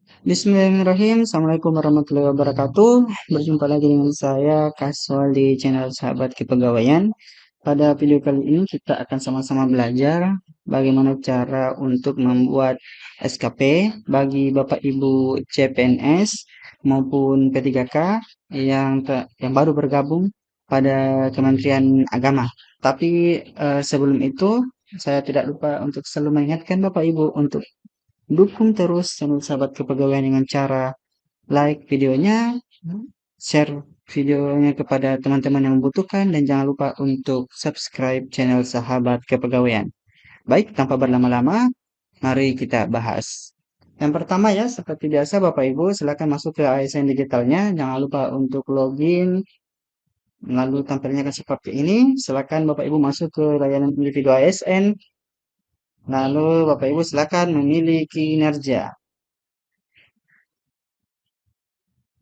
Bismillahirrahmanirrahim. Assalamualaikum warahmatullahi wabarakatuh. Berjumpa lagi dengan saya Kaswal di channel Sahabat Kepegawaian. Pada video kali ini kita akan sama-sama belajar bagaimana cara untuk membuat SKP bagi Bapak Ibu CPNS maupun P3K yang baru bergabung pada Kementerian Agama. Tapi sebelum itu saya tidak lupa untuk selalu mengingatkan Bapak Ibu untuk dukung terus channel Sahabat Kepegawaian dengan cara like videonya, share videonya kepada teman-teman yang membutuhkan, dan jangan lupa untuk subscribe channel Sahabat Kepegawaian. Baik, tanpa berlama-lama, mari kita bahas. Yang pertama ya, seperti biasa Bapak Ibu, silakan masuk ke ASN digitalnya. Jangan lupa untuk login, lalu tampilnya akan seperti ini. Silakan Bapak Ibu masuk ke layanan individu ASN, lalu Bapak Ibu silakan memilih kinerja.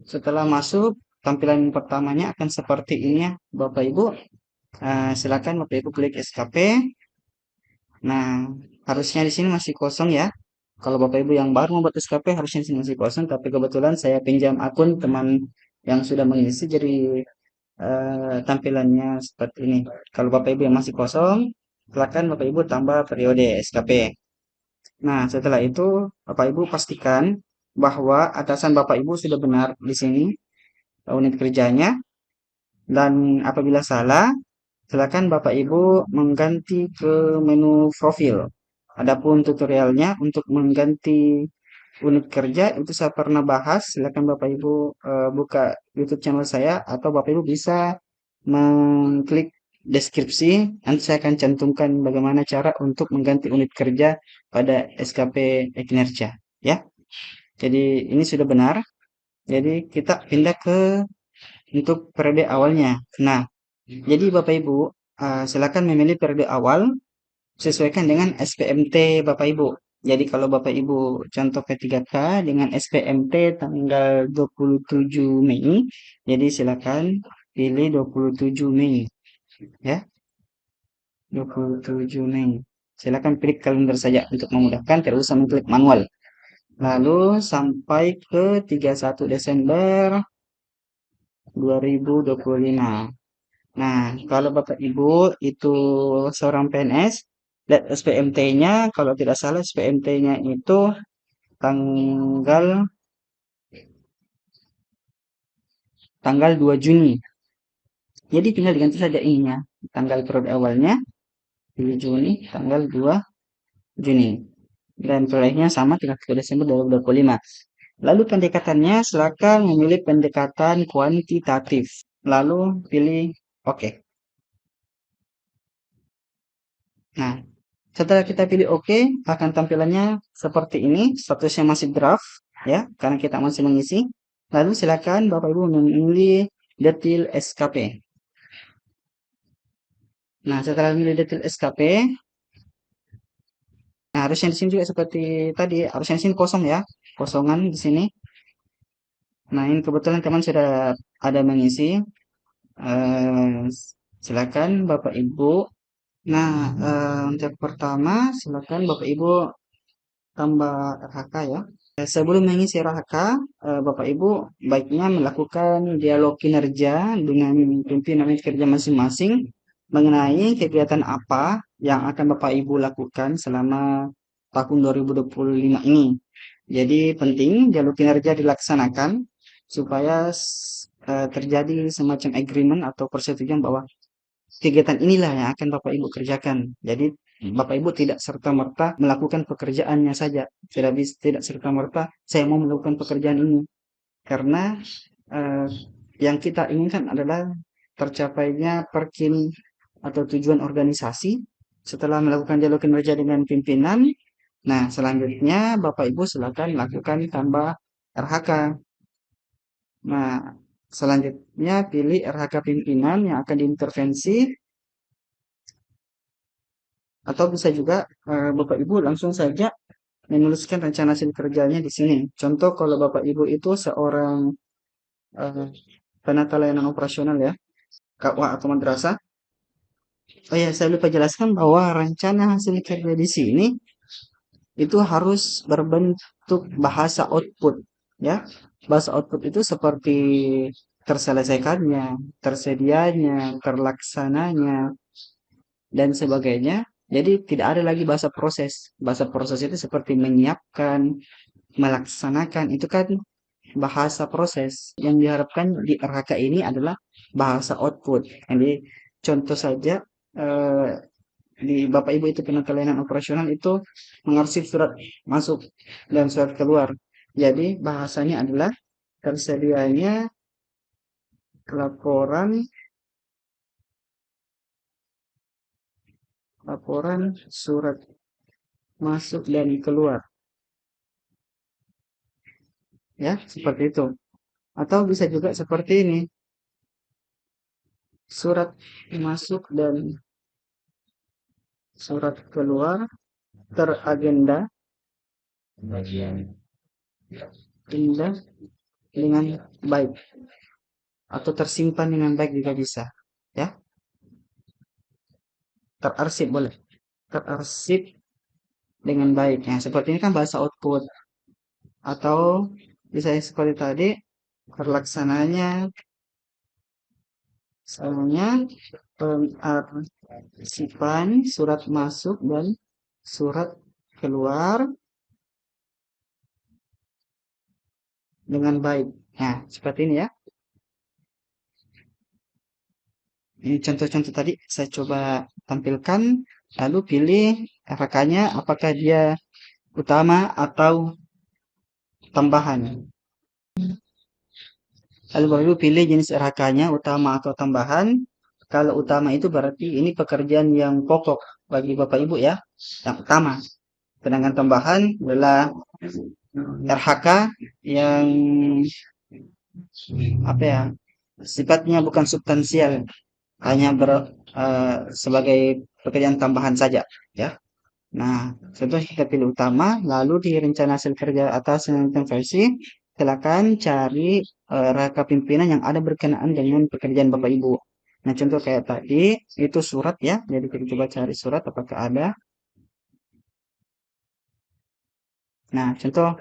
Setelah masuk, tampilan pertamanya akan seperti ini ya, Bapak Ibu. Silakan Bapak Ibu klik SKP. Nah, harusnya di sini masih kosong ya. Kalau Bapak Ibu yang baru membuat SKP harusnya di sini masih kosong, tapi kebetulan saya pinjam akun teman yang sudah mengisi, jadi tampilannya seperti ini. Kalau Bapak Ibu yang masih kosong, silakan Bapak Ibu tambah periode SKP. Nah, setelah itu Bapak Ibu pastikan bahwa atasan Bapak Ibu sudah benar di sini unit kerjanya. Dan apabila salah, silakan Bapak Ibu mengganti ke menu profil. Adapun tutorialnya untuk mengganti unit kerja itu saya pernah bahas. Silakan Bapak Ibu buka YouTube channel saya, atau Bapak Ibu bisa mengklik deskripsi. Nanti saya akan cantumkan bagaimana cara untuk mengganti unit kerja pada SKP kinerja. Ya, jadi ini sudah benar. Jadi kita pindah ke untuk periode awalnya. Nah, jadi Bapak Ibu, silakan memilih periode awal sesuaikan dengan SPMT Bapak Ibu. Jadi kalau Bapak Ibu contoh P3K dengan SPMT tanggal 27 Mei, jadi silakan pilih 27 Mei ya, 27 Mei. Silakan pilih kalender saja untuk memudahkan, tidak usah mengklik manual. Lalu sampai ke 31 Desember 2025. Nah, kalau Bapak Ibu itu seorang PNS, dan SPMT-nya, kalau tidak salah SPMT-nya itu tanggal tanggal 2 Juni. Jadi tinggal diganti saja ininya. Tanggal periode awalnya 7 Juni, tanggal 2 Juni. Dan periodenya sama 31 Desember 2025. Lalu pendekatannya silakan memilih pendekatan kuantitatif. Lalu pilih oke. Nah, setelah kita pilih oke, akan tampilannya seperti ini. Statusnya masih draft ya, karena kita masih mengisi. Lalu silakan Bapak Ibu memilih detail SKP. Nah, setelah memilih detail SKP, nah harusnya di sini juga seperti tadi, harusnya di sini kosong ya, kosongan di sini. Nah, ini kebetulan teman sudah ada mengisi. Eh, Silakan Bapak Ibu. Nah, untuk pertama silakan Bapak Ibu tambah RHK ya. Sebelum mengisi RHK, Bapak Ibu baiknya melakukan dialog kinerja dengan pimpinan unit kerja masing-masing mengenai kegiatan apa yang akan Bapak Ibu lakukan selama tahun 2025 ini. Jadi penting dialog kinerja dilaksanakan supaya terjadi semacam agreement atau persetujuan bahwa kegiatan inilah yang akan Bapak Ibu kerjakan. Jadi Bapak Ibu tidak serta-merta melakukan pekerjaannya saja. Tidak serta-merta saya mau melakukan pekerjaan ini. Karena eh, yang kita inginkan adalah tercapainya perkin atau tujuan organisasi setelah melakukan dialog kinerja dengan pimpinan. Nah, selanjutnya Bapak Ibu silakan lakukan tambah RHK. Nah, selanjutnya pilih RHK pimpinan yang akan diintervensi, atau bisa juga Bapak Ibu langsung saja menuliskan rencana hasil kerjanya di sini. Contoh kalau Bapak Ibu itu seorang eh, penata layanan operasional ya, KUA atau madrasah. Oh ya, saya lupa jelaskan bahwa rencana hasil kerja di sini itu harus berbentuk untuk bahasa output, ya. Bahasa output itu seperti terselesaikannya, tersedianya, terlaksananya, dan sebagainya. Jadi tidak ada lagi bahasa proses. Bahasa proses itu seperti menyiapkan, melaksanakan. Itu kan bahasa proses. Yang diharapkan di RHK ini adalah bahasa output. Jadi contoh saja eh, di Bapak Ibu itu penelitian operasional itu mengarsip surat masuk dan surat keluar. Jadi bahasanya adalah tersedianya laporan laporan surat masuk dan keluar, ya seperti itu. Atau bisa juga seperti ini, surat masuk dan surat keluar teragenda indah dengan baik atau tersimpan dengan baik juga bisa, ya. Terarsip boleh, terarsip dengan baik. Nah, seperti ini kan bahasa output. Atau bisa seperti tadi, terlaksananya soalnya pengarsipan surat masuk dan surat keluar dengan baik. Nah, seperti ini ya. Ini contoh-contoh tadi saya coba tampilkan, lalu pilih RK-nya apakah dia utama atau tambahan. Lalu baru pilih jenis RHK-nya utama atau tambahan. Kalau utama itu berarti ini pekerjaan yang pokok bagi Bapak Ibu ya, yang utama. Sedangkan tambahan adalah RHK yang apa ya, sifatnya bukan substansial, hanya sebagai pekerjaan tambahan saja ya. Nah, contoh kita pilih utama, lalu di rencana hasil kerja atas yang versi, silakan cari rangka pimpinan yang ada berkenaan dengan pekerjaan Bapak Ibu. Nah, contoh kayak tadi, itu surat ya. Jadi kita coba cari surat apakah ada. Nah, contoh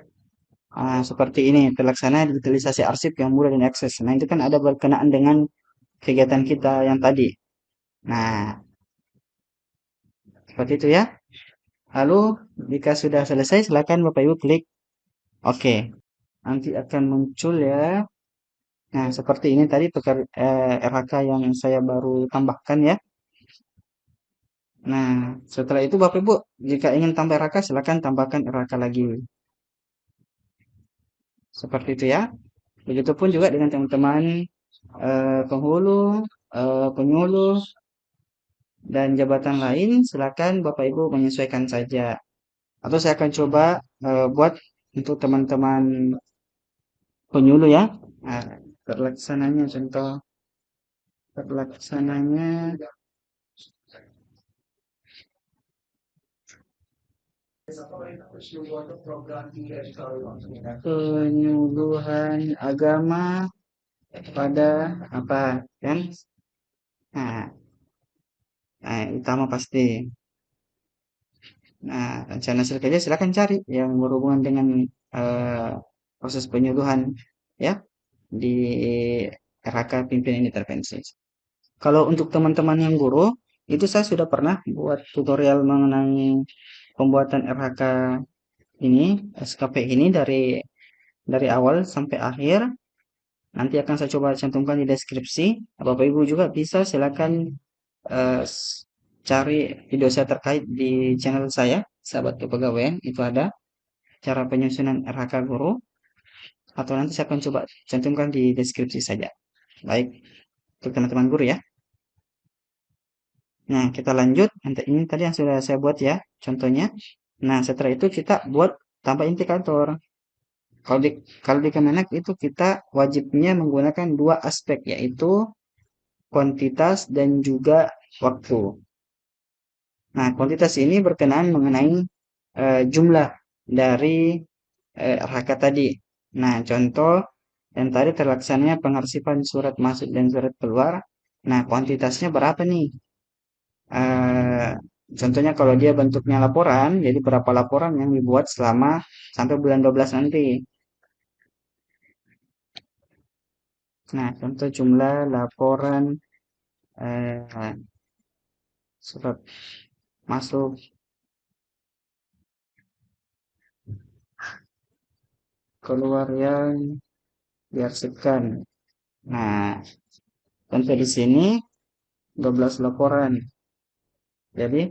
seperti ini, terlaksana digitalisasi arsip yang mudah diakses. Nah, itu kan ada berkenaan dengan kegiatan kita yang tadi. Nah, seperti itu ya. Lalu, jika sudah selesai, silakan Bapak Ibu klik OK. Nanti akan muncul ya. Nah, seperti ini tadi RHK yang saya baru tambahkan ya. Nah, setelah itu Bapak Ibu, jika ingin tambah RHK, silakan tambahkan RHK lagi. Seperti itu ya. Begitupun juga dengan teman-teman penghulu, penyuluh, dan jabatan lain, silakan Bapak Ibu menyesuaikan saja. Atau saya akan coba buat untuk teman-teman penyuluh ya. Nah, terlaksananya contoh terlaksananya penyuluhan agama pada apa kan? Nah, utama pasti. Nah, rencana hasil kerja silakan cari yang berhubungan dengan eh, proses penyuluhan ya di RHK pimpinan intervensi. Kalau untuk teman-teman yang guru, itu saya sudah pernah buat tutorial mengenai pembuatan RHK ini, SKP ini dari awal sampai akhir. Nanti akan saya coba cantumkan di deskripsi. Bapak Ibu juga bisa silakan eh, cari video saya terkait di channel saya, Sahabat Kepegawaian. Itu ada cara penyusunan RHK guru. Atau nanti saya akan coba cantumkan di deskripsi saja. Baik, untuk teman-teman guru ya. Nah, kita lanjut. Nanti ini tadi yang sudah saya buat ya, contohnya. Nah, setelah itu kita buat tambah indikator. Kalau di Kemenak itu kita wajibnya menggunakan dua aspek, yaitu kuantitas dan juga waktu. Nah, kuantitas ini berkenaan mengenai jumlah dari RHK tadi. Nah, contoh yang tadi terlaksananya pengarsipan surat masuk dan surat keluar. Nah, kuantitasnya berapa nih? Eh, Contohnya kalau dia bentuknya laporan, jadi berapa laporan yang dibuat selama sampai bulan 12 nanti. Nah, contoh jumlah laporan eh, surat masuk keluar yang diarsipkan. Nah, contoh di sini 12 laporan. Jadi,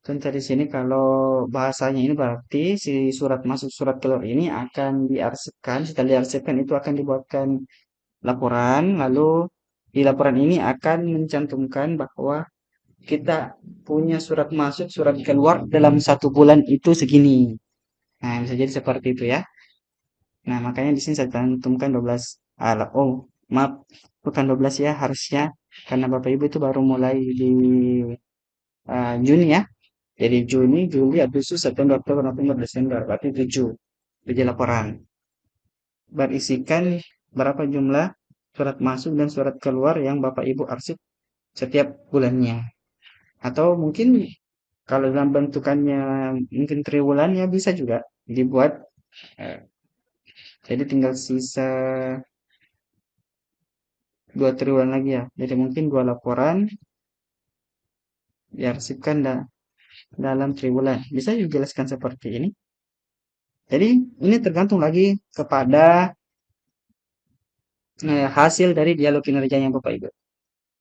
contoh di sini kalau bahasanya ini berarti si surat masuk surat keluar ini akan diarsipkan. Setelah diarsipkan itu akan dibuatkan laporan, lalu di laporan ini akan mencantumkan bahwa kita punya surat masuk, surat keluar dalam 1 bulan itu segini. Nah, bisa jadi seperti itu ya. Nah, makanya di sini saya cantumkan 12. Oh, maaf, bukan 12 ya harusnya. Karena Bapak Ibu itu baru mulai di Juni ya. Jadi Juni, Juli, Agustus, September, Oktober, November, Desember. Berarti 7. 7 laporan. Berisikan berapa jumlah surat masuk dan surat keluar yang Bapak Ibu arsip setiap bulannya. Atau mungkin kalau dalam bentukannya mungkin triwulan ya bisa juga dibuat. eh, jadi tinggal sisa 2 triwulan lagi ya. Jadi mungkin 2 laporan diarsipkan dalam triwulan. Bisa dijelaskan seperti ini. Jadi ini tergantung lagi kepada hasil dari dialog kinerjanya Bapak Ibu.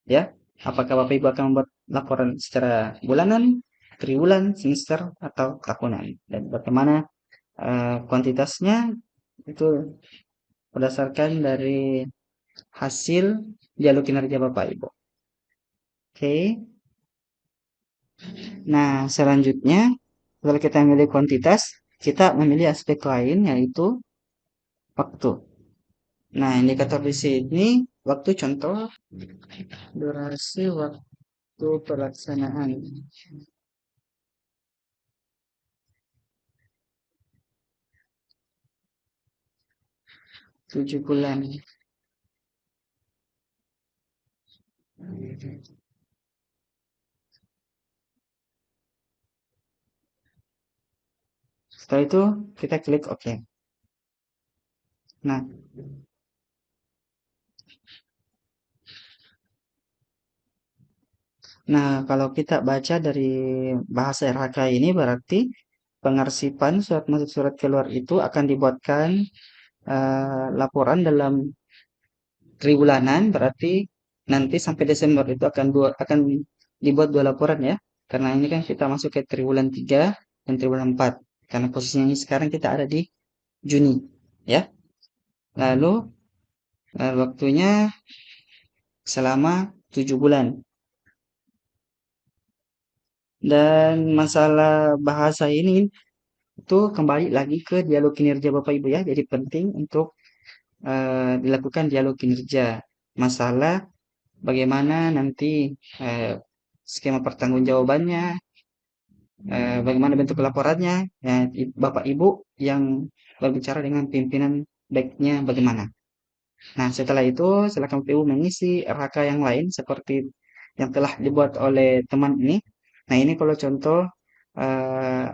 Ya, apakah Bapak Ibu akan membuat laporan secara bulanan, triwulan, semester, atau tahunan? Dan bagaimana kuantitasnya itu berdasarkan dari hasil dialog kinerja Bapak Ibu. Oke. Nah, selanjutnya kalau kita memilih kuantitas, kita memilih aspek lain yaitu waktu. Nah, indikator di sini waktu contoh durasi waktu pelaksanaan 7 bulan. Setelah itu kita klik OK. Nah, kalau kita baca dari bahasa RHK ini berarti pengarsipan surat masuk surat keluar itu akan dibuatkan laporan dalam triwulanan berarti nanti sampai Desember itu akan dibuat 2 laporan ya. Karena ini kan kita masuk ke triwulan 3 dan triwulan 4. Karena posisinya ini sekarang kita ada di Juni ya. Lalu waktunya selama 7 bulan. Dan masalah bahasa ini itu kembali lagi ke dialog kinerja Bapak Ibu ya. Jadi penting untuk dilakukan dialog kinerja. Masalah bagaimana nanti eh, skema pertanggungjawabannya, bagaimana bentuk laporannya, ya, Bapak Ibu yang berbicara dengan pimpinan baiknya bagaimana. Nah, setelah itu silakan Bapak Ibu mengisi RHK yang lain seperti yang telah dibuat oleh teman ini. Nah, ini kalau contoh eh,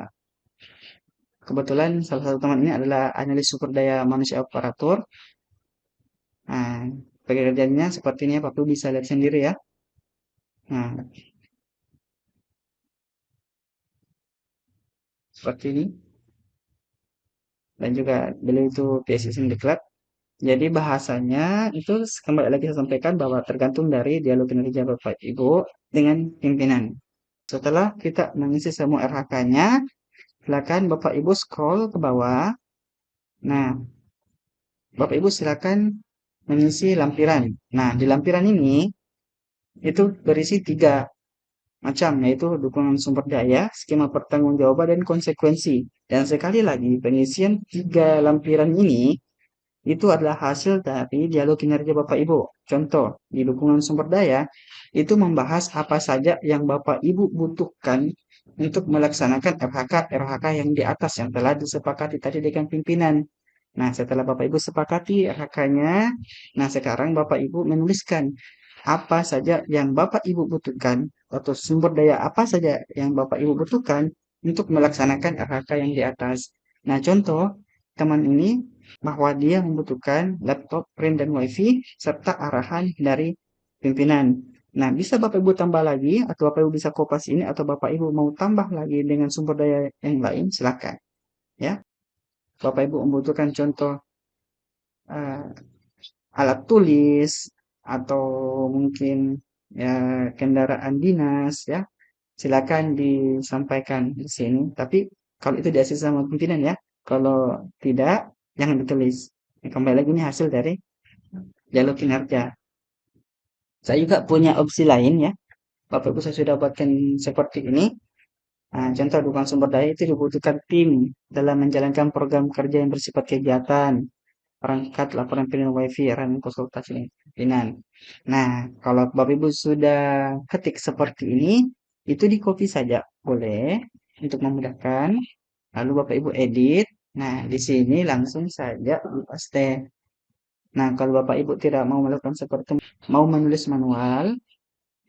kebetulan salah satu teman ini adalah analis sumber daya manusia operator. Nah, pekerjaannya seperti ini ya, Bapak Ibu bisa lihat sendiri ya. Nah, seperti ini. Dan juga beliau itu PSSI Diklat. Jadi bahasanya itu kembali lagi saya sampaikan bahwa tergantung dari dialog kinerja Bapak Ibu dengan pimpinan. Setelah kita mengisi semua RHK-nya, silakan Bapak Ibu scroll ke bawah. Nah, Bapak Ibu silakan mengisi lampiran. Nah, di lampiran ini itu berisi 3 macam, yaitu dukungan sumber daya, skema pertanggungjawaban, dan konsekuensi. Dan sekali lagi, pengisian 3 lampiran ini itu adalah hasil dari dialog kinerja Bapak Ibu. Contoh, di dukungan sumber daya, itu membahas apa saja yang Bapak Ibu butuhkan untuk melaksanakan RHK yang di atas yang telah disepakati tadi dengan pimpinan. Nah, setelah Bapak Ibu sepakati RHK-nya, nah sekarang Bapak Ibu menuliskan apa saja yang Bapak Ibu butuhkan atau sumber daya apa saja yang Bapak Ibu butuhkan untuk melaksanakan RHK yang di atas. Nah, contoh teman ini bahwa dia membutuhkan laptop, RAM, dan WiFi serta arahan dari pimpinan. Nah, bisa Bapak Ibu tambah lagi atau Bapak Ibu bisa kopas ini atau Bapak Ibu mau tambah lagi dengan sumber daya yang lain, silakan. Ya, Bapak Ibu membutuhkan contoh eh, alat tulis atau mungkin ya kendaraan dinas ya, silakan disampaikan di sini. Tapi kalau itu diasis sama pimpinan ya, kalau tidak jangan ditulis. Nah, kembali lagi ini hasil dari jalur kinerja. Saya juga punya opsi lain ya. Bapak Ibu saya sudah buatkan seperti ini. Nah, contoh dukungan sumber daya itu dibutuhkan tim dalam menjalankan program kerja yang bersifat kegiatan, perangkat laporan pimpinan WiFi, dan konsultasi dengan pimpinan. Nah, kalau Bapak Ibu sudah ketik seperti ini, itu di copy saja boleh untuk memudahkan. Lalu Bapak Ibu edit. Nah, di sini langsung saja di paste. Nah, kalau Bapak Ibu tidak mau melakukan seperti mau menulis manual,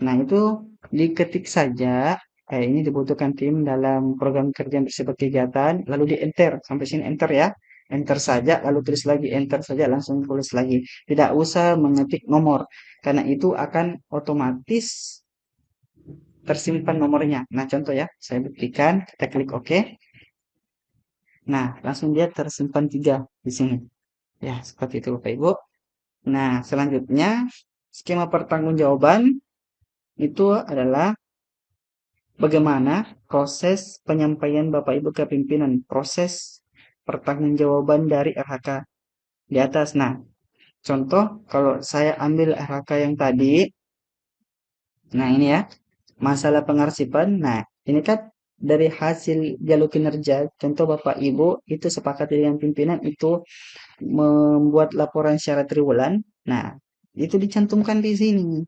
nah itu diketik saja. Ini dibutuhkan tim dalam program kerja yang bersifat kegiatan, lalu di enter sampai sini enter ya. Enter saja, lalu tulis lagi, enter saja, langsung tulis lagi. Tidak usah mengetik nomor, karena itu akan otomatis tersimpan nomornya. Nah, contoh ya, saya buktikan, kita klik OK. Nah, langsung dia tersimpan 3 di sini. Ya, seperti itu Bapak Ibu. Nah, selanjutnya skema pertanggungjawaban itu adalah bagaimana proses penyampaian Bapak Ibu ke pimpinan, proses pertanggungjawaban dari RHK di atas. Nah, contoh kalau saya ambil RHK yang tadi, nah ini ya, masalah pengarsipan. Nah, ini kan dari hasil jalur kinerja, contoh Bapak Ibu itu sepakat dengan pimpinan itu membuat laporan secara triwulan. Nah, itu dicantumkan di sini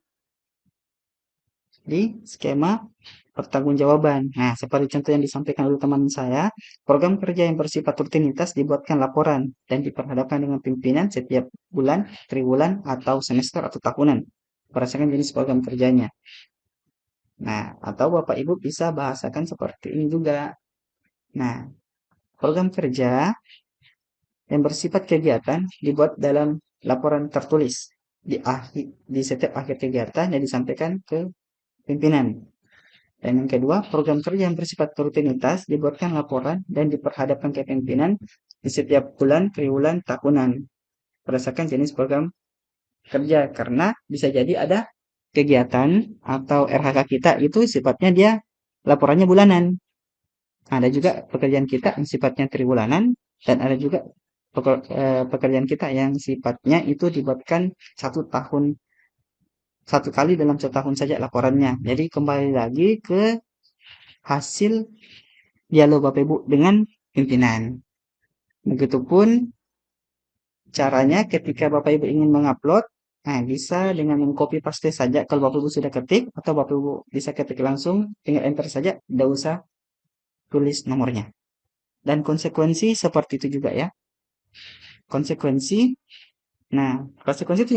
di skema pertanggungjawaban. Nah, seperti contoh yang disampaikan oleh teman saya, program kerja yang bersifat rutinitas dibuatkan laporan dan diperhadapkan dengan pimpinan setiap bulan, triwulan, atau semester atau tahunan. Berdasarkan jenis program kerjanya. Nah, atau Bapak Ibu bisa bahasakan seperti ini juga. Nah, program kerja yang bersifat kegiatan dibuat dalam laporan tertulis di setiap akhir kegiatan yang disampaikan ke pimpinan. Dan yang kedua, program kerja yang bersifat rutinitas dibuatkan laporan dan diperhadapkan ke pimpinan di setiap bulan, triwulan, tahunan berdasarkan jenis program kerja. Karena bisa jadi ada kegiatan atau RHK kita itu sifatnya dia laporannya bulanan. Ada juga pekerjaan kita yang sifatnya triwulanan dan ada juga pekerjaan kita yang sifatnya itu dibuatkan 1 tahun, 1 kali dalam setahun saja laporannya. Jadi kembali lagi ke hasil dialog Bapak Ibu dengan pimpinan. Begitupun caranya ketika Bapak Ibu ingin mengupload, nah bisa dengan mengcopy paste saja kalau Bapak Ibu sudah ketik atau Bapak Ibu bisa ketik langsung tinggal enter saja, tidak usah tulis nomornya. Dan konsekuensi seperti itu juga ya. Konsekuensi, nah konsekuensi itu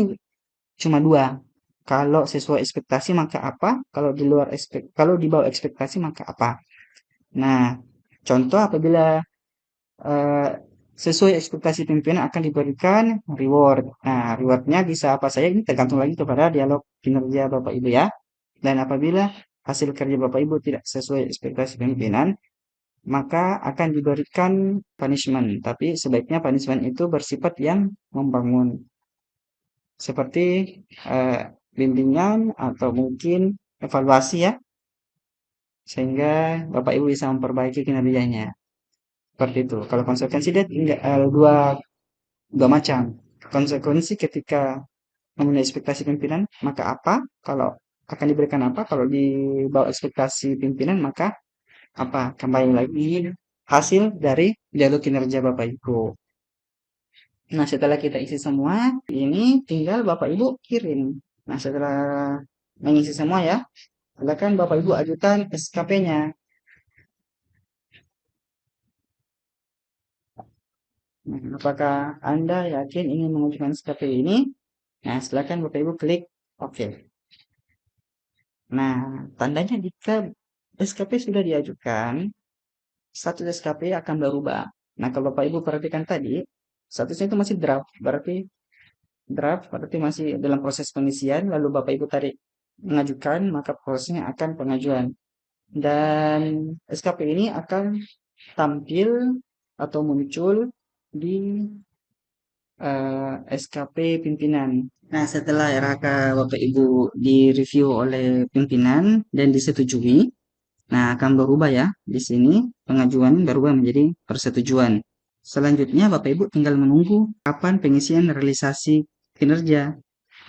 cuma 2. Kalau sesuai ekspektasi maka apa? Kalau di bawah ekspektasi maka apa? Nah, contoh apabila eh, sesuai ekspektasi pimpinan akan diberikan reward. Nah, rewardnya bisa apa saja ini tergantung lagi kepada dialog kinerja Bapak Ibu ya. Dan apabila hasil kerja Bapak Ibu tidak sesuai ekspektasi pimpinan, maka akan diberikan punishment. Tapi sebaiknya punishment itu bersifat yang membangun, seperti eh, bimbingan atau mungkin evaluasi ya, sehingga Bapak Ibu bisa memperbaiki kinerjanya. Seperti itu. Kalau konsekuensi dia tinggal dua macam. Konsekuensi ketika memenuhi ekspektasi pimpinan, maka apa? Kalau akan diberikan apa? Kalau di bawah ekspektasi pimpinan, maka apa? Kembali lagi hasil dari dialog kinerja Bapak Ibu. Nah, setelah kita isi semua, ini tinggal Bapak Ibu kirim. Nah, setelah mengisi semua ya, silakan Bapak Ibu ajukan SKP-nya. Nah, apakah Anda yakin ingin mengajukan SKP ini? Nah, silakan Bapak Ibu klik OK. Nah, tandanya jika SKP sudah diajukan, status SKP akan berubah. Nah, kalau Bapak Ibu perhatikan tadi, statusnya itu masih berarti masih dalam proses pengisian, lalu Bapak Ibu tadi mengajukan, maka prosesnya akan pengajuan. Dan SKP ini akan tampil atau muncul di SKP pimpinan. Nah, setelah RHK Bapak Ibu direview oleh pimpinan dan disetujui, nah akan berubah ya. Di sini pengajuan berubah menjadi persetujuan. Selanjutnya Bapak Ibu tinggal menunggu kapan pengisian realisasi kinerja.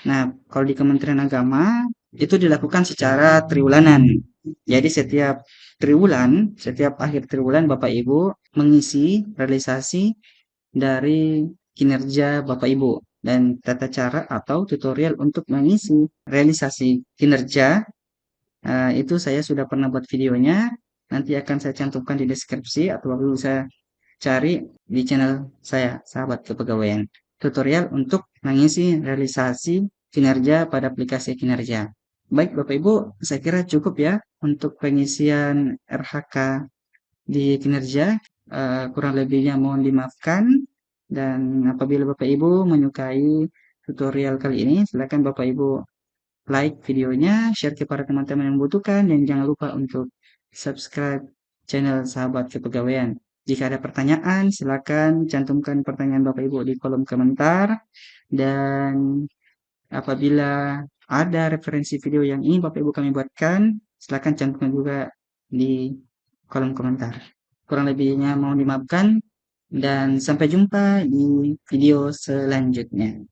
Nah, kalau di Kementerian Agama itu dilakukan secara triwulanan. Jadi setiap akhir triwulan Bapak Ibu mengisi realisasi dari kinerja Bapak Ibu dan tata cara atau tutorial untuk mengisi realisasi kinerja itu saya sudah pernah buat videonya. Nanti akan saya cantumkan di deskripsi atau Bapak Ibu bisa cari di channel saya, Sahabat Kepegawaian. Tutorial untuk mengisi realisasi kinerja pada aplikasi kinerja. Baik Bapak Ibu, saya kira cukup ya untuk pengisian RHK di kinerja. Kurang lebihnya mohon dimaafkan. Dan apabila Bapak Ibu menyukai tutorial kali ini, silakan Bapak Ibu like videonya, share kepada teman-teman yang membutuhkan, dan jangan lupa untuk subscribe channel Sahabat Kepegawaian. Jika ada pertanyaan, silakan cantumkan pertanyaan Bapak Ibu di kolom komentar. Dan apabila ada referensi video yang ingin Bapak Ibu kami buatkan, silakan cantumkan juga di kolom komentar. Kurang lebihnya mohon dimaafkan, dan sampai jumpa di video selanjutnya.